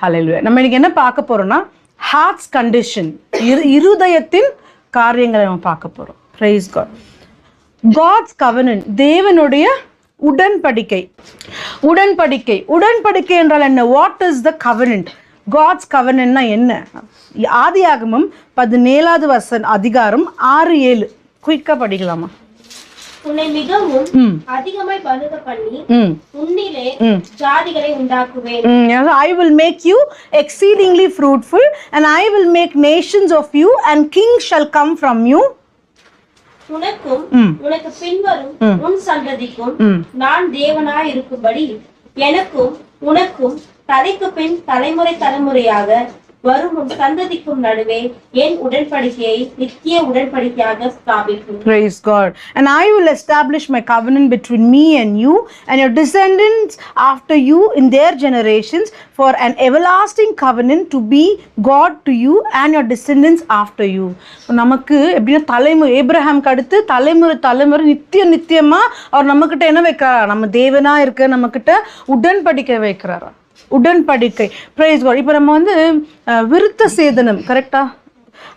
ஹல்லேலூயா. நம்ம இன்னைக்கு என்ன பார்க்க போறோம்னா ஹார்ட்ஸ் கண்டிஷன், இருதயத்தின் காரியங்களை நம்ம பார்க்க போறோம். Praise God. காட்ஸ் கவனன்ட், தேவனுடைய உடன்படிக்கை. உடன்படிக்கை உடன்படிக்கை என்றால் என்ன? What is the covenant? God's கவனன்ட்னா என்ன? ஆதியாகமம் 17வது அதிகாரம் 6-7 குயிக்கா படிக்கலாமா? உன்னை மிகவும் அதிகமாய் பலுக பண்ணி உன்னிலே ஜாதிகளை உண்டாக்குவேன். I will make you exceedingly fruitful and I will make nations of you and kings shall come from you. உனக்கும் உனக்கு பின்வரும் உன் சந்ததிக்கும் நான் தேவனாய் இருக்கும்படி எனக்கும் உனக்கும் தலைக்கு பின் தலைமுறை தலைமுறையாக வரும் உன் சந்ததிக்கும் நடுவே என் உடன்படிக்கையை நித்திய உடன்படிக்கையாக ஸ்தாபிக்கும். Praise God. And I will establish my covenant between me and you and your descendants after you in their generations for an everlasting covenant to be God to you and your descendants after you. நமக்கு எப்படின்னா தலைமுறை, ஏப்ரஹாம்க்கு அடுத்து தலைமுறை நித்தியமா அவர் நம்மக்கிட்ட என்ன வைக்கிறாரா? நம்ம தேவனா இருக்க நம்மக்கிட்ட உடன்படிக்கை வைக்கிறாரா? உடன்படிக்கை. Praise God. இப்போ நம்ம விருத்த சேதனம், கரெக்டா?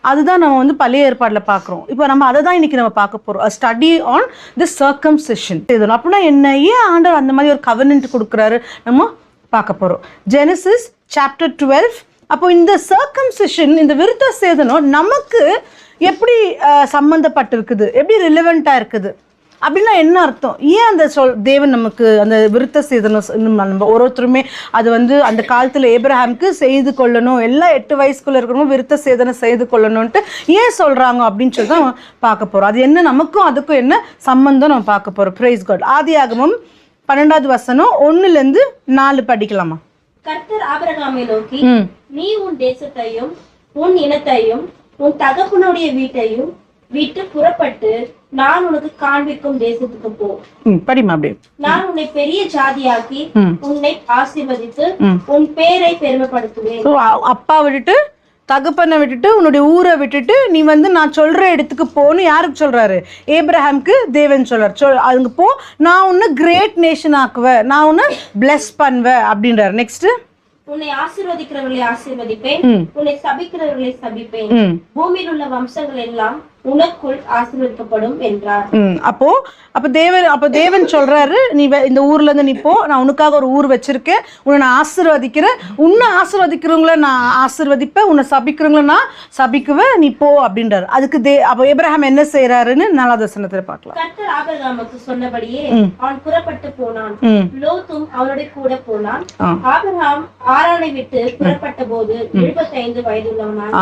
அதுதான் நம்ம பழைய ஏற்பாடுல பார்க்குறோம். இப்போ நம்ம அதை தான் இன்னைக்கு நம்ம பார்க்க போறோம். A study on the circumcision. அப்படின்னா என்ன? ஏன் ஆண்டவர் அந்த மாதிரி ஒரு கவனன்ட் கொடுக்குறாரு நம்ம பார்க்க போறோம். Genesis chapter 12. அப்போ இந்த சர்க்கம்சிஷன், இந்த விருத்த சேதனம் நமக்கு எப்படி சம்பந்தப்பட்டிருக்குது, எப்படி ரிலவெண்டா இருக்குது அப்படின்னா என்ன அர்த்தம்? ஏன் அந்த தேவன் நமக்கு அந்த விருத்த சேதனம் நம்ம ஒருத்தருமே அது அந்த காலத்தில் ஏப்ரஹாமுக்கு செய்து கொள்ளணும், எல்லாம் 8 வயசுக்குள்ள இருக்கிறவங்க விருத்த சேதனம் செய்து கொள்ளணும்ட்டு ஏன் சொல்றாங்க அப்படின்னு சொல்லி தான் பார்க்க போறோம். அது என்ன, நமக்கும் அதுக்கும் என்ன சம்பந்தம் நம்ம பார்க்க போறோம். Praise God. ஆதியாகமம் 12வது வசனம் 1-4 படிக்கலாமா? கர்த்தர் ஆபிரகாமை நோக்கி, நீ உன் தேசத்தையும் உன் இனத்தையும் உன் தகப்பனுடைய வீட்டையும் விட்டு புறப்பட்டு நான் உனக்கு காண்பிக்கும் தேசத்துக்கு போ. படிமா அப்படியே. நான் உன்னை பெரிய ஜாதியாக்கி உன்னை ஆசீர்வதித்து உன் பேரை பெருமைப்படுத்துவேன். அப்பா விட்டுட்டு தகப்பனை விட்டுட்டு உன்னுடைய ஊரை விட்டுட்டு நீ நான் சொல்ற இடத்துக்கு போன்னு யாருக்கு சொல்றாரு? ஏப்ரஹாம்க்கு தேவன் சொல்றாரு. அங்க போ, நான் உன்னை கிரேட் நேஷன் ஆக்குவேன், நான் உன்னை பிளஸ் பண்ணுவேன் அப்படின்றாரு. நெக்ஸ்ட், உன்னை ஆசீர்வதிக்கிறவர்களை ஆசீர்வதிப்பேன், உன்னை சபிக்கிறவர்களை சபிப்பேன், பூமியில் உள்ள வம்சங்கள் எல்லாம் உனக்குள் ஆசீர்வதிக்கப்படும் என்றார். அப்போ தேவன் சொல்றாரு, நீ இந்த ஊர்ல இருந்து நீ போ, நான் உனக்காக ஒரு ஊர் வச்சிருக்கேன், உன்னை நான் ஆசீர்வதிக்கிறேன், உன்னை ஆசீர்வதிக்கிறவங்கள நான் ஆசீர்வதிப்பேன், உன்னை சபிக்கிறவங்கள நான் சபிக்குவேன், நீ போ அப்படின்றாரு. அதுக்கு அப்போ ஏப்ரஹாம் என்ன செய்யறாருன்னு 4வது வசனத்துல பார்க்கலாம். கர்த்தர் ஆபிரகாமுக்கு சொன்னபடியே அவன் புறப்பட்டு போனான், லோத்தும் அவனுடைய கூட போனான். ஆபிரகாம் ஆரானை விட்டு புறப்பட்ட போது 75 வயதுள்ளவனான்.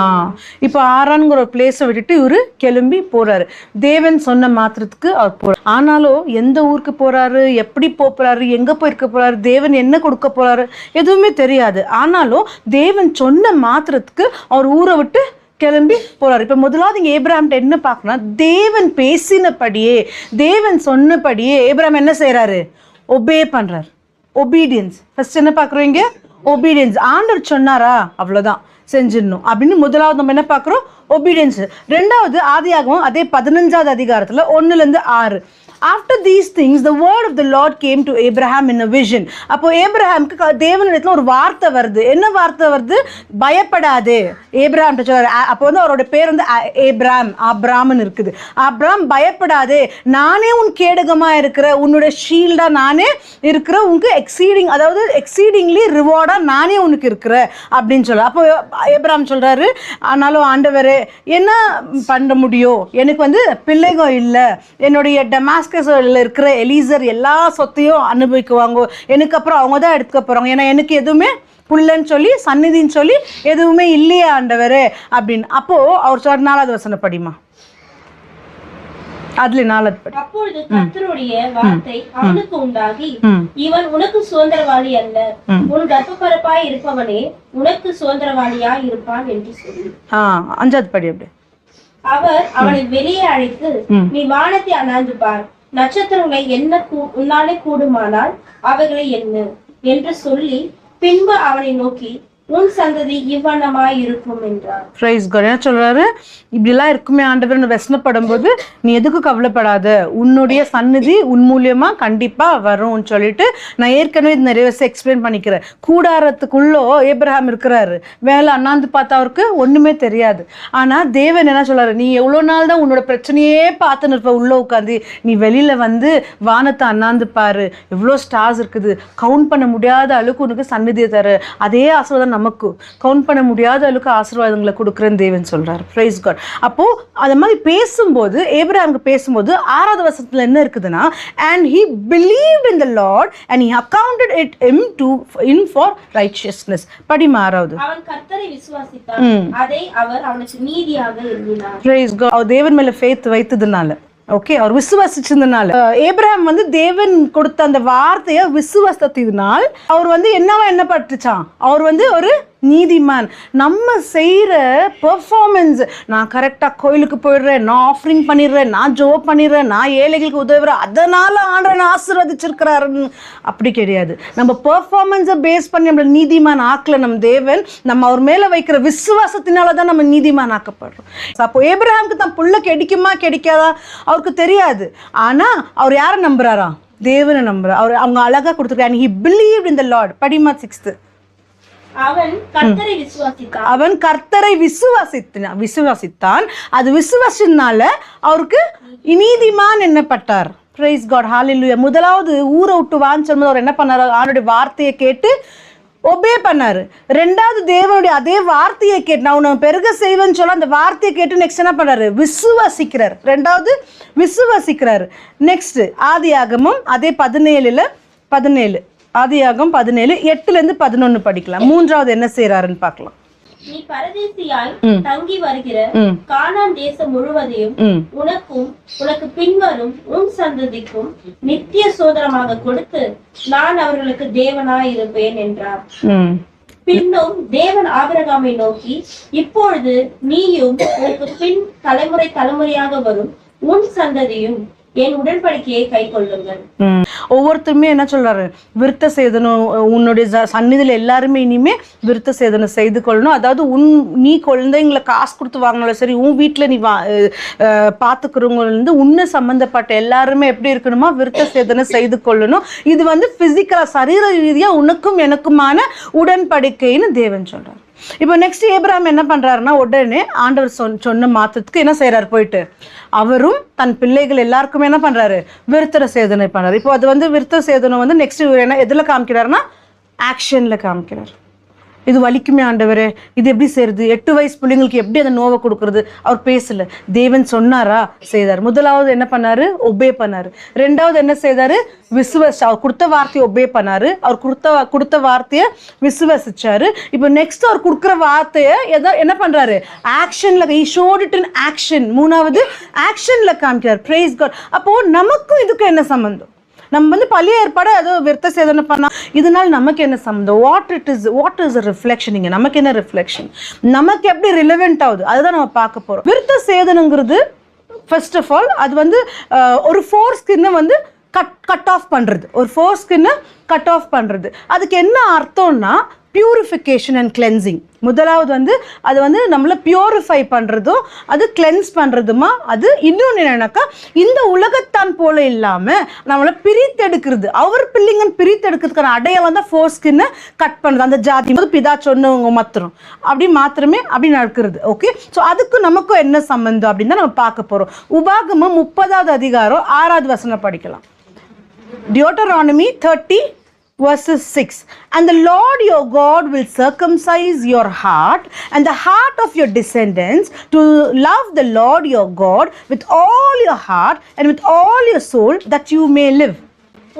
இப்போ ஆரான்ங்கிற ஒரு பிளேஸை விட்டுட்டு இவரு கிளம்பி போறாரு. தேவன் சொன்ன மாத்திரத்துக்கு அவர் போறாரு. ஆனாலும் எந்த ஊருக்கு போறாரு, எப்படி போறாரு, எங்க போயிருக்க போறாரு, தேவன் என்ன கொடுக்க போறாரு எதுவுமே தெரியாது. ஆனாலும் தேவன் சொன்ன மாத்திரத்துக்கு அவர் ஊரை விட்டு கிளம்பி போறாரு. இப்ப முதலாவது இங்க ஏப்ரஹாம் என்ன பார்க்கணும்? தேவன் பேசினபடியே, தேவன் சொன்னபடியே ஏப்ரஹாம் என்ன செய்யறாரு? ஒபே பண்றாரு. ஒபீடியன்ஸ். ஃபர்ஸ்ட் என்ன பார்க்குறோம்? இங்க ஒபீடியன்ஸ். ஆண்டவர் சொன்னாரா அவ்வளவுதான் செஞ்சிடணும் அப்படின்னு முதலாவது நம்ம என்ன பார்க்குறோம்? ஒபீடியன்ஸ். ரெண்டாவது ஆதியாகமம் அதே 15வது அதிகாரத்துல 1-6. After these things the word of the Lord came to Abraham in a vision. அப்போ ஏப்ரஹாமுக்கு தேவனிடத்துல ஒரு வார்த்தை வருது. என்ன வார்த்தை வருது? பயப்படாதே. ஏப்ரஹாம் சொல்றாரு. அப்போ அவரோட பேர் ஆபிராமன் இருக்குது. ஆபிராம் பயப்படாதே, நானே உன் கேடகமா இருக்கிற, உன்னுடைய ஷீல்டா நானே இருக்கிற, உனக்கு எக்ஸீடிங்லி ரிவார்டா நானே உனக்கு இருக்கிற அப்படின்னு சொல்ற. அப்போ ஏப்ரஹாம் சொல்றாரு, ஆனாலும் ஆண்டவரே என்ன பண்ண முடியும், எனக்கு பிள்ளைங்க இல்லை, என்னுடைய டமாஸ்கஸ்ல இருக்கிற எலிசர் எல்லா சொத்தையும் அனுபவிக்குவாங்க, எனக்கு அப்புறம் அவங்க தான் எடுத்துக்க போறாங்க, ஏன்னா எனக்கு எதுவுமே புள்ளன்னு சொல்லி சந்நிதின்னு சொல்லி எதுவுமே இல்லையா ஆண்டவரே அப்படின்னு. அப்போ அவர் சொல்ற 4வது வசனம் படிமா. அதுல 4வது படி. அப்பொழுது கர்த்தருடைய வார்த்தை அவனுக்கு உண்டாகி, இவன் உனக்கு சுதந்திரவாளி அல்ல, உன் கர்ப்பப்பரப்பாய் இருப்பவனே உனக்கு சுதந்திரவாளியாய் இருப்பான் என்று சொல்லி. 5வது படி அப்படி. அவர் அவனை வெளியே அழைத்து, நீ வானத்தை அண்ணாந்து பார், நட்சத்திரங்களை என்ன உன்னாலே கூடுமானால் அவைகளை என்ன என்று சொல்லி, பின்பு அவனை நோக்கி, உன் சந்ததி இவ்வண்ணமாய் இருக்கும் என்றார். Praise God. என்ன சொல்றாரு? இப்படிலாம் இருக்குமே ஆண்டவர்னு வெசனப்படும் போது நீ எதுக்கு கவலைப்படாத, உன்னுடைய சந்நிதி உன் மூலியமா கண்டிப்பா வரும்னு சொல்லிட்டு நான் ஏற்கனவே நிறைய எக்ஸ்பிளைன் பண்ணிக்கிறேன். கூடாரத்துக்குள்ளோ ஏப்ரஹாம் இருக்கிறாரு, வேலை அண்ணாந்து பார்த்தா அவருக்கு ஒண்ணுமே தெரியாது. ஆனா தேவன் என்ன சொல்றாரு? நீ எவ்வளவு நாள் தான் உன்னோட பிரச்சனையே பார்த்துன்னு இருப்ப, உள்ள உட்காந்து நீ வெளியில வந்து வானத்தை அண்ணாந்து பாரு, எவ்வளோ ஸ்டார்ஸ் இருக்குது, கவுண்ட் பண்ண முடியாத அளவுக்கு உனக்கு சந்நிதியை தர, அதே ஆசீர்வாதம் நமக்கு கவுண்ட் பண்ண முடியாத அளவுக்கு ஆசீர்வாதங்களை கொடுக்குறேன்னு தேவன் சொல்றாரு. Praise God. அப்போ அது மாதிரி பேசும்போது ஏப்ரஹாமுக்கு பேசும்போது 6வது வசனத்துல என்ன இருக்குதுன்னா, and he believed in the Lord and he accounted it him for righteousness. படி 6வது. அவன் கர்த்தரை விசுவாசித்தான், அதை அவர் அவனுக்கு நீதியாக எண்ணினார். Price God. அவர் தேவன் மேல ஃபெய்த் வைத்ததுனால, ஓகே, அவர் விசுவாசிச்சதுனால, ஏப்ரஹாம் வந்து தேவன் கொடுத்த அந்த வார்த்தையை விசுவாசத்தினால் அவர் வந்து என்ன பட்டுச்சான்? அவர் வந்து ஒரு நீதிமான். நம்ம செய்கிற பெர்ஃபார்மன்ஸ், நான் கரெக்டாக கோயிலுக்கு போயிடுறேன், நான் ஆஃபரிங் பண்ணிடுறேன், நான் ஜோப் பண்ணிடுறேன், நான் ஏழைகளுக்கு உதவுறேன், அதனால ஆண்டவன் ஆசீர்வதிச்சிருக்கிறாருன்னு அப்படி கிடையாது. நம்ம பெர்ஃபார்மன்ஸை பேஸ் பண்ணி நம்மளை நீதிமான் ஆக்கல நம்ம தேவன். நம்ம அவர் மேலே வைக்கிற விசுவாசத்தினால தான் நம்ம நீதிமான் ஆக்கப்படுறோம். அப்போ ஏப்ரஹாமுக்கு தான் புள்ள கிடைக்குமா கிடைக்காதா அவருக்கு தெரியாது. ஆனால் அவர் யாரை நம்புறாரா? தேவனை நம்புறார். அவங்க அழகாக கொடுத்துருக்காரு. he believed in the Lord. படிமா 6th. அவன் கர்த்தரை விசுவாசித்தான். அது விசுவாசினால அவருக்கு நீதிமான் என்னப்பட்டார். Price God. ஹalleluya. முதலாவது ஊரை விட்டு வான்னு சொல்லும்போது அவர் என்ன பண்ணாரு? அவனுடைய வார்த்தையை கேட்டு ஒபே பண்ணாரு. ரெண்டாவது தேவனுடைய அதே வார்த்தையை கேட்டு நான் உன்னை பெருக செய்வேன்னு சொல்ல அந்த வார்த்தையை கேட்டு நெக்ஸ்ட் என்ன பண்ணாரு? விசுவாசிக்கிறார். ரெண்டாவது விசுவாசிக்கிறாரு. நெக்ஸ்ட் ஆதியாகமம் அதே 17 ஆதியாகம் 17 8-11 படிக்கலாம். மூன்றாவது என்ன செய்யறாருன்னு பார்க்கலாம். நீ பரதேசியாய் தங்கி வருகிற கானான் தேசம் முழுவதையும் உனக்கும் உனக்கு பின்வரும் உன் சந்ததிக்கும் நித்திய சோதரமாக கொடுத்து நான் அவர்களுக்கு தேவனாய் இருப்பேன் என்றார். பின்னும் தேவன் ஆபிரகாமை நோக்கி, இப்பொழுது நீயும் உனக்கு பின் தலைமுறையாக வரும் உன் சந்ததியும் என் உடன்படிக்கையை கை கொள்ளுங்கள். ஒவ்வொருத்தருமே என்ன சொல்றாரு? விருத்த சேதனம், உன்னுடைய சந்நிதியில் எல்லாருமே இனிமே விருத்த சேதனம் செய்து கொள்ளணும். அதாவது நீ குழந்தைங்களை காசு கொடுத்து வாங்கினாலும் சரி, உன் வீட்டில் நீ பார்த்துக்கிறவங்க உன்னை சம்பந்தப்பட்ட எல்லாருமே எப்படி இருக்கணுமா? விருத்த சேதனம் செய்து கொள்ளணும். இது வந்து பிசிக்கலா சரீர ரீதியா உனக்கும் எனக்குமான உடன்படிக்கைன்னு தேவன் சொல்றாரு. இப்போ நெக்ஸ்ட் ஏப்ரஹாம் என்ன பண்றாருன்னா, உடனே ஆண்டவர் சொன்ன மாற்றத்துக்கு என்ன செய்யறாரு? போயிட்டு அவரும் தன் பிள்ளைகள் எல்லாருக்குமே என்ன பண்றாரு? விருத்த சேதனை பண்றாரு. இப்போ அது வந்து விருத்த சேதனம் வந்து நெக்ஸ்ட் என்ன எதுல காமிக்கிறாருன்னா ஆக்ஷன்ல காமிக்கிறார். இது வலிக்குமே ஆண்டவரே, இது எப்படி செய்யறது? 8 வயசு பிள்ளைங்களுக்கு எப்படி அந்த நோவை கொடுக்கறது? அவர் பேசல. தேவன் சொன்னாரா? செய்தார். முதலாவது என்ன பண்ணாரு? ஒபே பண்ணாரு. ரெண்டாவது என்ன செய்தாரு? அவர் கொடுத்த வார்த்தையை ஒபே பண்ணாரு. அவர் கொடுத்த வார்த்தையை விசுவசிச்சாரு. இப்போ நெக்ஸ்ட் அவர் கொடுக்குற வார்த்தையை என்ன பண்றாரு? ஆக்ஷன்ல, he showed it in action. மூணாவது ஆக்ஷன்ல காமிக்கிறார். Praise God. அப்போ நமக்கும் இதுக்கு என்ன சம்பந்தம்? நம்ம வந்து பழைய ஏற்பாடு ஏதோ விருத்த சேதனம் பண்ணா இதனால நமக்கு என்ன சம்பந்தம்? What is reflection? இங்க நமக்கு என்ன ரிஃப்ளெக்ஷன்? நமக்கு எப்படி ரிலவெண்ட் ஆகுது? அதுதான் நம்ம பார்க்க போறோம். விருத்த சேதனங்கிறது ஃபர்ஸ்ட் ஆஃப் ஆல் அது வந்து ஒரு ஃபோர் ஸ்கின்னை வந்து கட் ஆஃப் பண்றது. ஒரு ஃபோர் ஸ்கின்னை கட் ஆஃப் பண்றது. அதுக்கு என்ன அர்த்தம்னா பியூரிஃபிகேஷன் அண்ட் கிளென்சிங். முதலாவது வந்து அது வந்து நம்மளை பியூரிஃபை பண்ணுறதும் அது கிளென்ஸ் பண்ணுறதுமா. அது இன்னொன்று என்னன்னாக்கா, இந்த உலகத்தான் போல இல்லாமல் நம்மளை பிரித்தெடுக்கிறது. அவர் பிள்ளைங்கன்னு பிரித்தெடுக்கிறதுக்கான அடையாளம் தான் ஃபோர் ஸ்கின்னை கட் பண்ணுறது. அந்த ஜாதி போது பிதா சொன்னவங்க மாத்திரம் அப்படி நடக்கிறது. ஓகே, ஸோ அதுக்கும் நமக்கும் என்ன சம்பந்தம் அப்படின்னு தான் நம்ம பார்க்க போகிறோம். உபாகமம் 30வது அதிகாரம் 6வது வசனம் படிக்கலாம். Deuteronomy 30 verses 6. And the Lord your God will circumcise your heart and the heart of your descendants to love the Lord your God with all your heart and with all your soul, that you may live.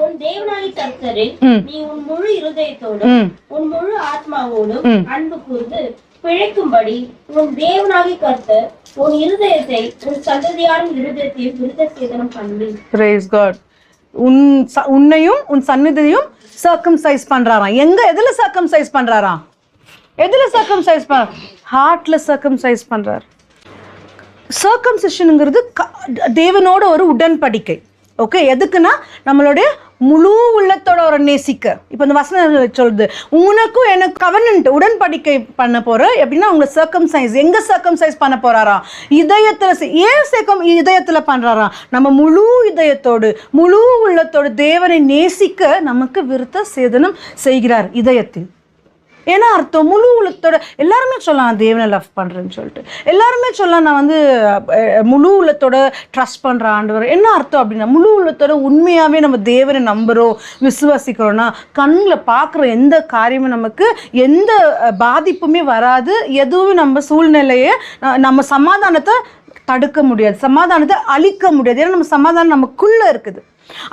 உன் தேவனாகிய கர்த்தரில் நீ உன் முழு இருதயத்தோடும் உன் முழு ஆத்மாவோடும் அன்பு கூர்ந்து பிழைக்கும்படி உன் தேவனாகிய கர்த்தர் உன் இருதயத்தை உன் சந்ததியாரின் இருதயத்தையும் விருத்த சேதனம் பண்ணி. Praise God. உன்னையும் உன் சன்னதியையும் சர்க்கம்சைஸ் பண்றாராம். எதுல சர்க்கம்சைஸ் பண்றாராம்? ஹார்ட்ல சர்க்கம்சைஸ் பண்றார். சர்க்கம்சிஷனுங்கிறது தேவனோட ஒரு உடன்படிக்கை. ஓகே, எதுக்குன்னா நம்மளுடைய முழு உள்ளத்தோட ஒரு நேசிக்க. இப்போ இந்த வசனம் சொல்லுது, உனக்கும் எனக்கு கவர்னன்ட் உடன்படிக்கை பண்ண போற எப்படின்னா உங்களை சர்க்கம்சைஸ். எங்க சர்க்கம்சைஸ் பண்ண போறாரா? இதயத்துல. ஏன் இதயத்துல பண்றாரா? நம்ம முழு இதயத்தோடு முழு உள்ளத்தோடு தேவனை நேசிக்க நமக்கு விருத்த சேதனம் செய்கிறார் இதயத்தில். ஏன்னா அர்த்தம் முழு உள்ளத்தோட. எல்லாருமே சொல்லலாம் தேவனை லவ் பண்ணுறேன்னு சொல்லிட்டு, எல்லாருமே சொல்லலாம் நான் வந்து முழு உள்ளத்தோட ட்ரஸ்ட் பண்ணுற ஆண்டவர். என்ன அர்த்தம் அப்படின்னா, முழு உள்ளத்தோட உண்மையாகவே நம்ம தேவனை நம்புகிறோம், விசுவாசிக்கிறோன்னா கண்ணில் பார்க்குற எந்த காரியமும் நமக்கு எந்த பாதிப்புமே வராது. எதுவும் நம்ம சூழ்நிலையை நம்ம சமாதானத்தை தடுக்க முடியாது, சமாதானத்தை அழிக்க முடியாது. ஏன்னா நம்ம சமாதானம் நமக்குள்ளே இருக்குது.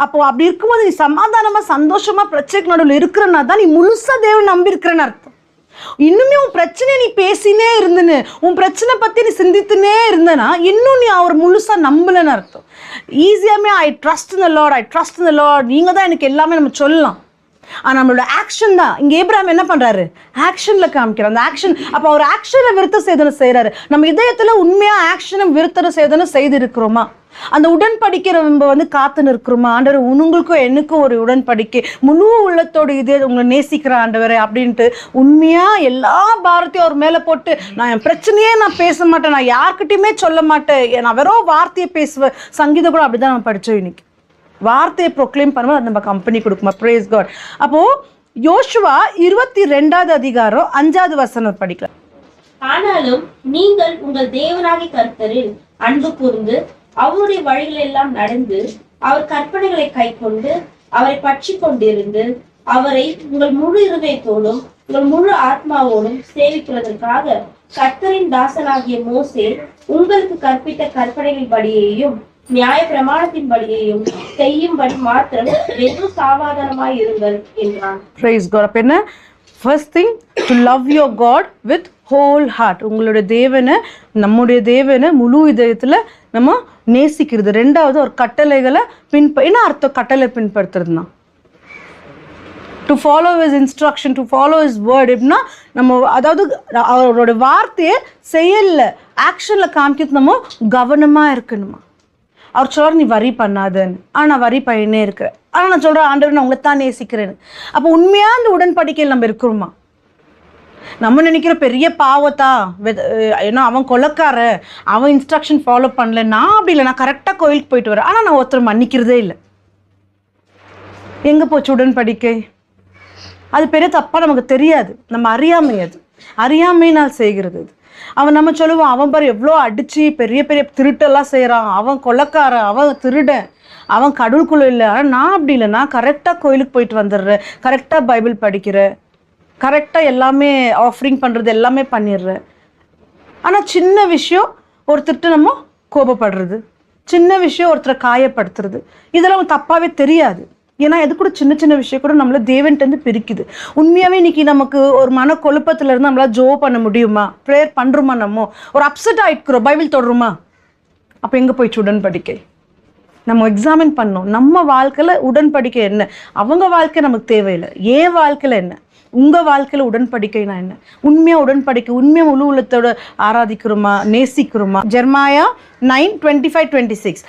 அப்போ அப்படி இருக்கும்போது நீ சமாதானமா சந்தோஷமா பிரச்சனைக்கு நடுவில் இருக்கிறனா தான் நீ முழுசா தேவன் நம்பி இருக்கிறன்னு அர்த்தம். இன்னுமே உன் பிரச்சனையை நீ பேசினே இருந்துன்னு, உன் பிரச்சனை பத்தி நீ சிந்தித்துனே இருந்தனா இன்னும் நீ அவர் முழுசா நம்பலன்னு அர்த்தம். ஈஸியாமே I trust in the Lord, I trust in the Lord, நீங்க தான் எனக்கு எல்லாமே நம்ம சொல்லலாம். ஆனால் நம்மளோட ஆக்ஷன் தான். இங்கே ஏப்ரஹாம் என்ன பண்ணுறாரு? ஆக்ஷனில் காமிக்கிறார். அந்த ஆக்ஷன், அப்போ அவர் ஆக்ஷனில் விருத்த சேதனம் செய்கிறாரு. நம்ம இதயத்தில் உண்மையாக ஆக்ஷனும் விருத்த சேதனம் செய்திருக்கிறோமா? அந்த உடன்படிக்கை நம்ம வந்து காத்து நிற்கிறோமா? ஆண்டவர் உங்களுக்கும் எனக்கும் ஒரு உடன்படிக்கை, முழு உள்ளத்தோடு இதே உங்களை நேசிக்கிற ஆண்டவரே அப்படின்ட்டு உண்மையாக எல்லா பாரத்தையும் அவர் மேலே போட்டு, நான் என் பிரச்சனையே நான் பேச மாட்டேன், நான் யார்கிட்டையுமே சொல்ல மாட்டேன், நான் வெறும் வார்த்தையை பேசுவேன். சங்கீதம் கூட அப்படி தான் நம்ம படித்தோம். இன்னைக்கு வார்த்தையை ப்ரொக்ளைம் பண்ணுவோம், அது நம்ம கம்பெனி கொடுக்குமா? Praise God. அப்போது யோசுவா 22வது அதிகாரம் 5வது வசனம் படிக்கலாம். ஆனாலும் நீங்கள் உங்கள் தேவனாகிய கர்த்தரில் அன்பு கூர்ந்து அவருடைய வழிகள் எல்லாம் நடந்து அவர் கற்பனைகளை கை கொண்டு அவரை பற்றி கொண்டிருந்து அவரை உங்கள் முழு இருதயத்தோடும் உங்கள் முழு ஆத்மாவோடும் சேவிக்கிறதற்காக கர்த்தரின் தாசனாகிய மோசே உங்களுக்கு கற்பித்த கற்பனைகள் படியையும் நியாய பிரமாணத்தின் படியையும் செய்யும்படி மாத்திரம் வெகு சாவதானமாய் இருங்கள் என்றான். Praise God. அப்ப என்ன? First thing, to love your God with whole heart. உங்களுடைய தேவனை, நம்முடைய தேவனை முழு இதயத்துல நம்ம நேசிக்கிறது. ரெண்டாவது ஒரு கட்டளைகளை என்ன அர்த்தம் கட்டளை பின்பற்றுறதுனா? To follow his instruction, to follow his word. எப்படின்னா நம்ம அதாவது அவரோட வார்த்தையை செயல்ல ஆக்ஷனில் காமிக்கிறது நம்ம கவனமாக இருக்கணுமா? அவர் சொல்கிறார் நீ வரி பண்ணாதன்னு, ஆனால் நான் வரி பண்ணினே இருக்கிறேன். ஆனால் நான் சொல்கிறேன் ஆண்டவர் நான் உங்களை தான் நேசிக்கிறேன்னு. அப்போ உண்மையாக அந்த உடன்படிக்கையில் நம்ம இருக்கிறோமா? நம்ம நினைக்கிற பெரிய பாவத்தா, ஏன்னா அவன் கொலைக்கார, அவன் இன்ஸ்ட்ரக்ஷன் ஃபாலோ பண்ணல, நான் அப்படி இல்லை, நான் கரெக்டாக கோயிலுக்கு போயிட்டு வரேன், ஆனால் நான் ஒருத்தர் மன்னிக்கிறதே இல்லை. எங்கே போச்சு உடன்படிக்கை? அது பெரிய தப்பாக நமக்கு தெரியாது, நம்ம அறியாமை, அது அறியாமையினால் செய்கிறது. அது அவன் நம்ம சொல்லுவான், அவன் பாரு எவ்வளோ அடித்து பெரிய பெரிய திருட்டெல்லாம் செய்கிறான், அவன் கொலைக்காரன், அவன் திருடன், அவன் கடவுளுக்குள்ள இல்லை. ஆனால் நான் அப்படி இல்லை, நான் கரெக்டாக கோயிலுக்கு போயிட்டு வந்துடுறேன், கரெக்டாக பைபிள் படிக்கிறேன், கரெக்டாக எல்லாமே ஆஃபரிங் பண்ணுறது எல்லாமே பண்ணிடுறேன். ஆனால் சின்ன விஷயம் ஒருத்தர்கிட்ட நம்ம கோபப்படுறது, சின்ன விஷயம் ஒருத்தரை காயப்படுத்துறது, இதெல்லாம் தப்பாகவே தெரியாது. ஏன்னா இது கூட சின்ன சின்ன விஷயம் கூட நம்மள தேவன்ட்டு பிரிக்குது. உண்மையாகவே இன்னைக்கு நமக்கு ஒரு மன கொழுப்பத்தில் இருந்து நம்மளால் ஜோ பண்ண முடியுமா? ப்ரேயர் பண்ணுறோமா? நம்ம ஒரு அப்செட் ஆகிட்டுக்கிறோம், பைபிள் தொடருமா? அப்போ எங்கே போயிடுச்சு உடன்படிக்கை? நம்ம எக்ஸாமின் பண்ணோம், நம்ம வாழ்க்கையில் உடன்படிக்கை என்ன, அவங்க வாழ்க்கை நமக்கு தேவையில்லை, ஏன் வாழ்க்கையில் என்ன, உங்கள் வாழ்க்கையில் உடன்படிக்கைனா என்ன? உண்மையாக உடன்படிக்கை, உண்மையாக முழு உள்ளத்தோட ஆராதிக்கிறோமா, நேசிக்கிறோமா? ஜெர்மாயா 9:25-26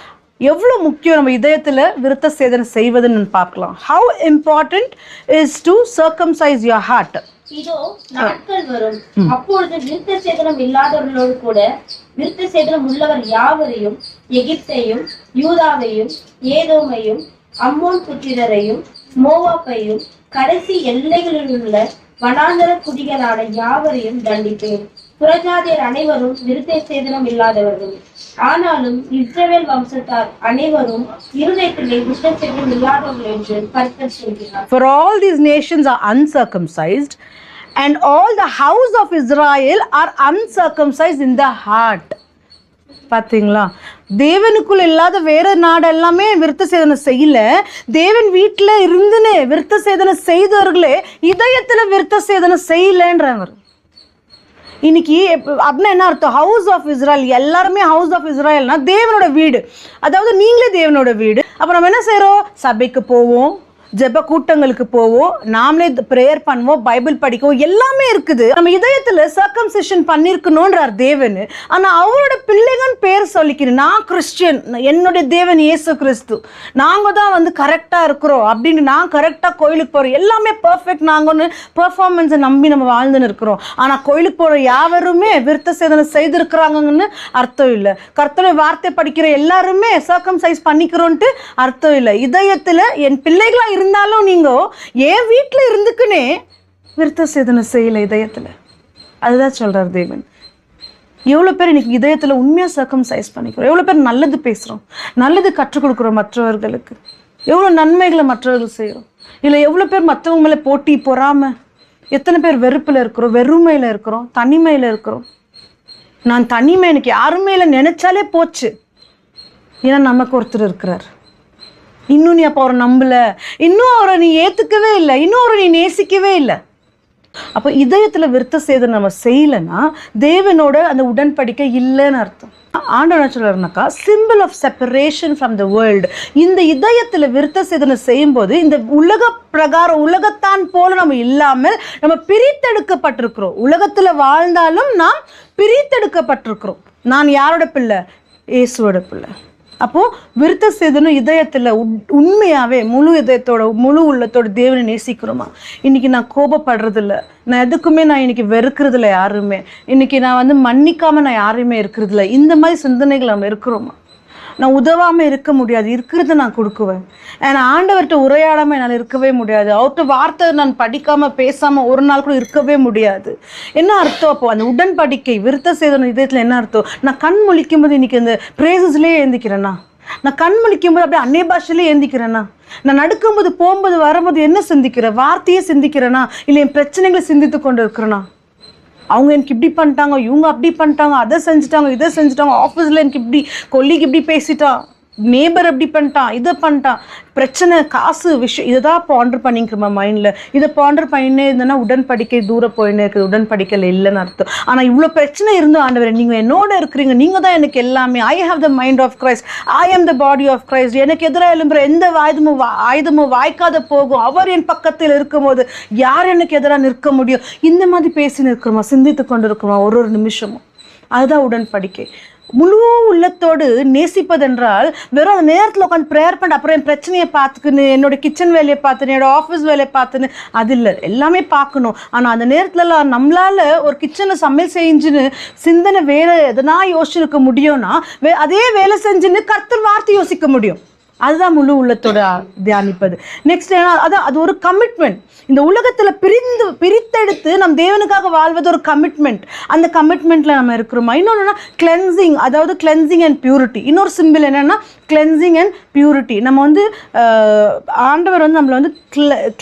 எவ்வளோ முக்கியம் நம்ம இதயத்தில் விருத்த சேதனம் செய்வதுன்னு பார்க்கலாம். How important is to circumcise your heart. இதோ நாட்கள் வரும், அப்பொழுது விருத்த சேதனம் இல்லாதவர்களோடு கூட விருத்த சேதனம் உள்ளவர் யாவரையும், எகிப்தையும் யூதாவையும் ஏதோமையும் அம்மோன் புத்திரரையும் மோவாப்பையும் கடைசி எல்லைகளில் உள்ள வனாந்தர குடிகளான யாவரையும் தண்டிப்பேன். புறஜாதியர் அனைவரும் விருத்த சேதனம் இல்லாதவர்கள், ஆனாலும் இஸ்ரவேல் வம்சத்தார் அனைவரும் இருதயத்திலே விருத்த சேதனம் இல்லாதவர்கள் என்று கர்த்தர் சொல்கிறார். For all these nations are uncircumcised and all the house of Israel are uncircumcised in the heart. பார்த்தீங்களா? தேவனுக்குள்ள இல்லாத வேற நாடு எல்லாமே விருத்த சேதனம் செய்யல, தேவன் வீட்டில் இருந்துன்னு விருத்த சேதனம் செய்தவர்களே இதயத்தில் விருத்த சேதனம் செய்யலன்றாங்க. இன்னைக்கு அப்படின்னா என்ன அர்த்தம்? ஹவுஸ் ஆஃப் இஸ்ரேல், எல்லாருமே ஹவுஸ் ஆஃப் இஸ்ரேல்னா தேவனோட வீடு, அதாவது நீங்களே தேவனோட வீடு. அப்போ நம்ம என்ன செய்கிறோம்? சபைக்கு போவோம், ஜெப கூட்டங்களுக்கு போவோம், நாமளே ப்ரேயர் பண்ணுவோம், பைபிள் படிக்கவும், எல்லாமே இருக்குது. நம்ம இதயத்துல சர்க்கம்சிஷன் பண்ணிருக்கணும்ன்றார் தேவன். ஆனா அவரோட பிள்ளைகன் பேர் சொல்லிக்கிறேன், நான் கிறிஸ்டியன், என்னுடைய தேவன் இயேசு கிறிஸ்து, நாங்க தான் வந்து கரெக்டா இருக்கிறோம் அப்படின்னு, நான் கரெக்டா கோயிலுக்கு போறோம், எல்லாமே பெர்ஃபெக்ட், நாங்க ஒன்று பெர்ஃபார்மன்ஸை நம்பி நம்ம வாழ்ந்துன்னு இருக்கிறோம். ஆனா கோயிலுக்கு போற யாவருமே விருத்த சேதனை செய்திருக்கிறாங்கன்னு அர்த்தம் இல்லை. கர்த்தருடைய வார்த்தை படிக்கிற எல்லாருமே சர்க்கம்சைஸ் பண்ணிக்கிறோன்ட்டு அர்த்தம் இல்லை. இதயத்துல என் பிள்ளைகளா இருந்தாலும் நீங்க என் வீட்டுல இருந்துக்குன்னே விருத்த சேதனை செய்யல இதயத்துல. அதுதான் சொல்றார் தேவன். எவ்வளவு பேர் இன்னைக்கு இதயத்துல உண்மையா சர்க்கம்சைஸ் பண்ணிக்கிறோம், எவ்வளவு பேர் நல்லது பேசுறோம், நல்லது கற்றுக் கொடுக்குறோம் மற்றவர்களுக்கு, எவ்வளவு நன்மைகளை மற்றவர்கள் செய்யறோம். இல்லை எவ்வளவு பேர் மற்றவங்க மேல போட்டி பொறாம, எத்தனை பேர் வெறுப்புல இருக்கிறோம், வெறுமையில இருக்கிறோம், தனிமையில இருக்கிறோம். நான் தனிமை, எனக்கு யாருமே இல்லை நினைச்சாலே போச்சு. ஏன்னா நமக்கு ஒருத்தர் இருக்கிறார். இன்னும் நீ அப்போ அவரை நம்பல, இன்னும் அவரை நீ ஏத்துக்கவே இல்லை, இன்னும் அவரை நீ நேசிக்கவே இல்லை. அப்போ இதயத்துல விருத்த சேதனை நம்ம செய்யலைன்னா தேவனோட அந்த உடன்படிக்கை இல்லைன்னு அர்த்தம். ஆண்டவர் என்ன சொல்றாருனாக்கா, simple of separation from the world. இந்த இதயத்துல விருத்த சேதனை செய்யும் போது இந்த உலக பிரகாரம் உலகத்தான் போல நம்ம இல்லாமல் நம்ம பிரித்தெடுக்கப்பட்டிருக்கிறோம். உலகத்துல வாழ்ந்தாலும் நாம் பிரித்தெடுக்கப்பட்டிருக்கிறோம். நான் யாரோட பிள்ளை? இயேசுவோட பிள்ளை. அப்போ விருத்த சேதனம் இதயத்துல உண்மையாவே முழு இதயத்தோட முழு உள்ளத்தோட தேவனை நேசிக்கிறோமா? இன்னைக்கு நான் கோபப்படுறது இல்லை, நான் எதுக்குமே நான் இன்னைக்கு வெறுக்கிறது இல்லை யாருமே, இன்னைக்கு நான் வந்து மன்னிக்காம நான் யாருமே இருக்கிறது இல்லை, இந்த மாதிரி சிந்தனைகள் நம்ம இருக்கிறோமா? நான் உதவாமல் இருக்க முடியாது, இருக்கிறத நான் கொடுக்குவேன். ஏன்னா ஆண்டவர்கிட்ட உரையாடாமல் என்னால் இருக்கவே முடியாது, அவர்கிட்ட வார்த்தை நான் படிக்காமல் பேசாமல் ஒரு நாள் கூட இருக்கவே முடியாது. என்ன அர்த்தம்? அப்போ அந்த உடன்படிக்கை விருத்த சேதனம் இதயத்தில் என்ன அர்த்தம்? நான் கண் முழிக்கும் போது இன்னைக்கு இந்த பிரேசஸ்லேயே ஏந்திக்கிறேன்னா, நான் கண் முழிக்கும் போது அப்படியே அன்னைய பாஷையிலே ஏந்திக்கிறேன்னா, நான் நடக்கும்போது போகும்போது வரும்போது என்ன சிந்திக்கிறேன்? வார்த்தையே சிந்திக்கிறேன்னா, இல்லை என் பிரச்சனைகளை சிந்தித்து கொண்டு இருக்கிறேன்னா? அவங்க எனக்கு இப்படி பண்ணிட்டாங்க, இவங்க அப்படி பண்ணிட்டாங்க, அதை செஞ்சுட்டாங்க, இதை செஞ்சுட்டாங்க, ஆஃபீஸில் எனக்கு இப்படி கொல்லிக்கு இப்படி பேசிட்டான், நேபர் அப்படி பண்ணிட்டான், இதை பண்ணிட்டான், பிரச்சனை, காசு விஷயம், இதை தான் பாண்டர் பண்ணிக்கிறோமா மைண்டில்? இதை பாண்டர் பண்ணினே இருந்தேன்னா உடன்படிக்கை தூரம் போயின்னு இருக்குது, உடன்படிக்கையில் இல்லைன்னு அர்த்தம். ஆனால் இவ்வளோ பிரச்சனை இருந்தும் ஆண்டவர் நீங்கள் என்னோட இருக்கிறீங்க, நீங்கள் தான் எனக்கு எல்லாமே. I have the mind of Christ, I am the body of Christ. எனக்கு எதிராக எழும்புற எந்த ஆயுதமும் வாய்க்காத போகும், அவர் என் பக்கத்தில் இருக்கும்போது யார் எனக்கு எதிராக நிற்க முடியும்? இந்த மாதிரி பேசி நிற்கிறோமா, சிந்தித்து கொண்டு இருக்கிறோமா ஒரு நிமிஷமும்? அதுதான் உடன்படிக்கை. முழு உள்ளத்தோடு நேசிப்பதென்றால் வெறும் அந்த நேரத்தில் உட்காந்து ப்ரேயர் பண்ண அப்புறம் என் பிரச்சனையை பார்த்துக்குன்னு, என்னோட கிச்சன் வேலையை பார்த்துன்னு, என்னோட ஆஃபீஸ் வேலையை பார்த்துன்னு, அது இல்லை, எல்லாமே பார்க்கணும். ஆனால் அந்த நேரத்துலலாம் நம்மளால் ஒரு கிச்சனில் சமையல் செஞ்சுன்னு சிந்தனை வேலை எதனா யோசிச்சுருக்க முடியும்னா அதே வேலை செஞ்சுன்னு கர்த்தர் வார்த்தை யோசிக்க முடியும். அதுதான் முழு உள்ளத்தோட தியானிப்பது. நெக்ஸ்ட் அதான் அது ஒரு கமிட்மெண்ட். இந்த உலகத்துல பிரித்தெடுத்து நம் தேவனுக்காக வாழ்வது ஒரு கமிட்மெண்ட். அந்த கமிட்மெண்ட்ல நம்ம இருக்கிறோமா? இன்னொன்னா கிளென்சிங், அதாவது கிளென்சிங் அண்ட் பியூரிட்டி. இன்னொரு சிம்பிள் என்னன்னா கிளென்சிங் அண்ட் பியூரிட்டி. நம்ம வந்து ஆண்டவர் வந்து நம்மளை வந்து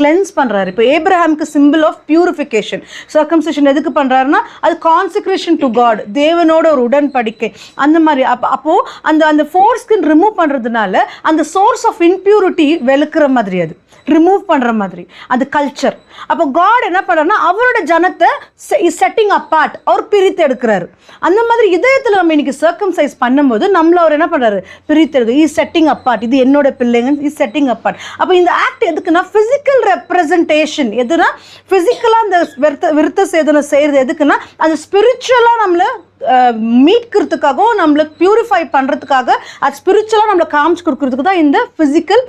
கிளென்ஸ் பண்றாரு. இப்போ ஏப்ரஹாமுக்கு சிம்பிள் ஆஃப் பியூரிஃபிகேஷன், சர்க்கம்சிஷன் எதுக்கு பண்றாருன்னா அது கான்செக்ரேஷன் டு காட், தேவனோட ஒரு உடன்படிக்கை. அந்த மாதிரி அப்போ அந்த ஃபோர்ஸ்கின் ரிமூவ் பண்றதுனால அந்த சோர்ஸ் ஆஃப் இம்பியூரிட்டி வெளுக்கிற மாதிரி, அது ரிமூவ் பண்ற மாதிரி அந்த கல்ச்சர். அப்போ காட் என்ன பண்றாருன்னா அவரோட ஜனத்தை செட்டிங் அப்பார்ட், அவர் பிரித்து எடுக்கிறாரு. அந்த மாதிரி இதயத்தில் நம்ம இன்னைக்கு சர்க்கம்சைஸ் பண்ணும்போது நம்மள அவர் என்ன பண்றாரு? பிரித்து எடுக்க. இஸ் செட்டிங் அப்பார்ட், இது என்னோட பிள்ளைங்க, இஸ் செட்டிங் அப்பார்ட். அப்போ இந்த ஆக்ட் எதுக்குன்னா பிசிக்கல் ரெப்ரசன்டேஷன். எதுனா பிசிக்கலா அந்த விருத்த சேதனை செய்யறது எதுக்குன்னா அது ஸ்பிரிச்சுவலா நம்மள மீட்கிறதுக்காகவும் நம்மளை பியூரிஃபை பண்ணுறதுக்காக, அது ஸ்பிரிச்சுவலாக நம்மளை காமிச்சு கொடுக்கறதுக்கு தான் இந்த ஃபிசிக்கல்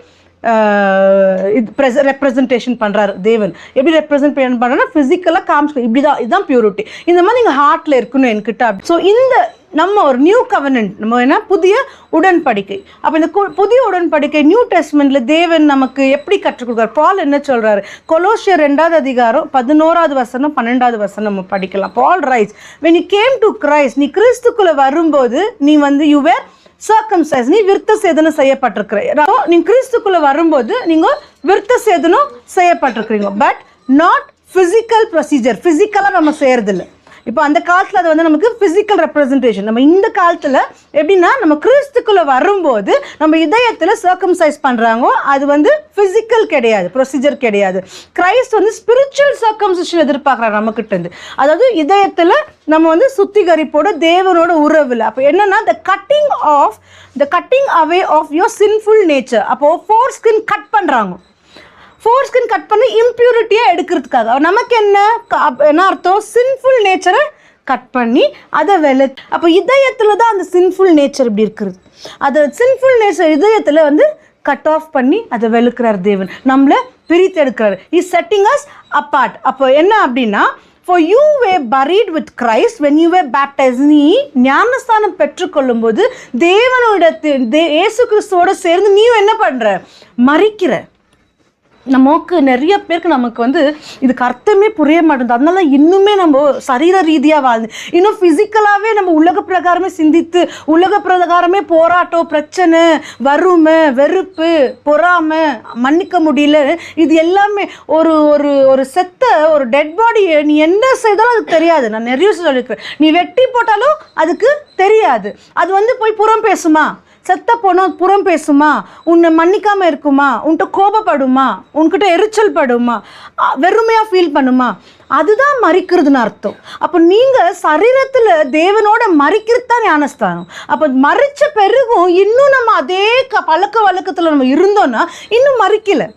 ரெப்ரசன்டேஷன் பண்ணுறாரு தேவன். எப்படி ரெப்ரசன்ட் பண்ணுறாருன்னா ஃபிசிக்கலாக காமிச்சு, இப்படிதான், இதுதான் பியூரிட்டி. இந்த மாதிரி நீங்கள் ஹார்ட்டில் இருக்கணும் என்கிட்ட. ஸோ இந்த நம்ம ஒரு நியூ கவர்னன்ட், நம்ம என்ன புதிய உடன்படிக்கை. அப்போ இந்த புதிய உடன்படிக்கை நியூ டெஸ்ட்மெண்ட்ல தேவன் நமக்கு எப்படி கற்றுக் கொடுக்குறாரு? பால் என்ன சொல்றாரு? கொலோசியர் 2வது அதிகாரம் 11வது வசனம் 12வது வசனம் நம்ம படிக்கலாம். பால் rights, when you came to Christ, நீ கிறிஸ்துக்குள்ள வரும்போது நீ வந்து you were circumcised, நீ விருத்த சேதனம் செய்யப்பட்டிருக்கிற. நீ கிறிஸ்துக்குள்ள வரும்போது நீங்க விருத்த சேதனம் செய்யப்பட்டிருக்கிறீங்க. பட் நாட் பிசிக்கல் ப்ரொசீஜர், பிசிக்கலா நம்ம செய்யறதில்லை. இப்போ அந்த காலத்தில் அது வந்து நமக்கு ஃபிசிக்கல் ரெப்ரசன்டேஷன். நம்ம இந்த காலத்தில் எப்படின்னா நம்ம கிறிஸ்துக்குள்ள வரும்போது நம்ம இதயத்தில் சர்க்கம்சைஸ் பண்ணுறாங்க, அது வந்து ஃபிசிக்கல் கிடையாது, ப்ரொசீஜர் கிடையாது. கிரைஸ்ட் வந்து ஸ்பிரிச்சுவல் சர்க்கம்சிஷன் எதிர்பார்க்குறாரு நம்மக்கிட்ட இருந்து. அதாவது இதயத்தில் நம்ம வந்து சுத்திகரிப்போட தேவனோட உறவில். அப்போ என்னன்னா the cutting away of your sinful nature. அப்போ ஃபோர் ஸ்கின் கட் பண்ணுறாங்க. ஃபோர்ஸ்கின் கட் பண்ணி இம்பியூரிட்டியை எடுக்கிறதுக்காக. நமக்கு என்ன அர்த்தம்? சின்ஃபுல் நேச்சரை கட் பண்ணி அதை அப்போ இதயத்தில் தான் அந்த சின்ஃபுல் நேச்சர் இப்படி இருக்கிறது. அதை சின்ஃபுல் நேச்சர் இதயத்தில் வந்து கட் ஆஃப் பண்ணி அதை வெளுக்கிறார் தேவன், நம்மளை பிரித்து எடுக்கிறார். Is setting us apart. அப்போ என்ன அப்படின்னா, for you were buried with Christ when you were baptized. நீ ஞானஸ்தானம் பெற்றுக்கொள்ளும் போது தேவனோட இயேசு கிறிஸ்துவோட சேர்ந்து நீ என்ன பண்ற? மரிக்கிற. நமக்கு நிறைய பேருக்கு நமக்கு வந்து இதுக்கு அர்த்தமே புரிய மாட்டேங்குது. அதனால இன்னுமே நம்ம சரீர ரீதியாக வாழ்ந்து இன்னும் ஃபிசிக்கலாகவே நம்ம உலக பிரகாரமே சிந்தித்து உலக பிரகாரமே போராட்டம், பிரச்சனை, வறுமை, வெறுப்பு, பொறாமை, மன்னிக்க முடியல, இது எல்லாமே ஒரு ஒரு ஒரு செத்த ஒரு டெட் பாடியை நீ என்ன செய்தாலும் அதுக்கு தெரியாது. நான் நிறைய சொல்லியிருக்கிறேன். நீ வெட்டி போட்டாலும் அதுக்கு தெரியாது. அது வந்து போய் புறம் பேசுமா? செத்த போனோம் புறம் பேசுமா? உன்னை மன்னிக்காமல் இருக்குமா? உன்கிட்ட கோபப்படுமா? உன்கிட்ட எரிச்சல் படுமா? வெறுமையாக ஃபீல் பண்ணுமா? அதுதான் மறிக்கிறதுன்னு அர்த்தம். அப்போ நீங்கள் சரீரத்தில் தேவனோட மறிக்கிறது தான் ஞானஸ்தானம். அப்போ மறிச்ச பிறகும் இன்னும் நம்ம அதே பழக்க வழக்கத்தில் நம்ம இருந்தோன்னா இன்னும் மறிக்கலை,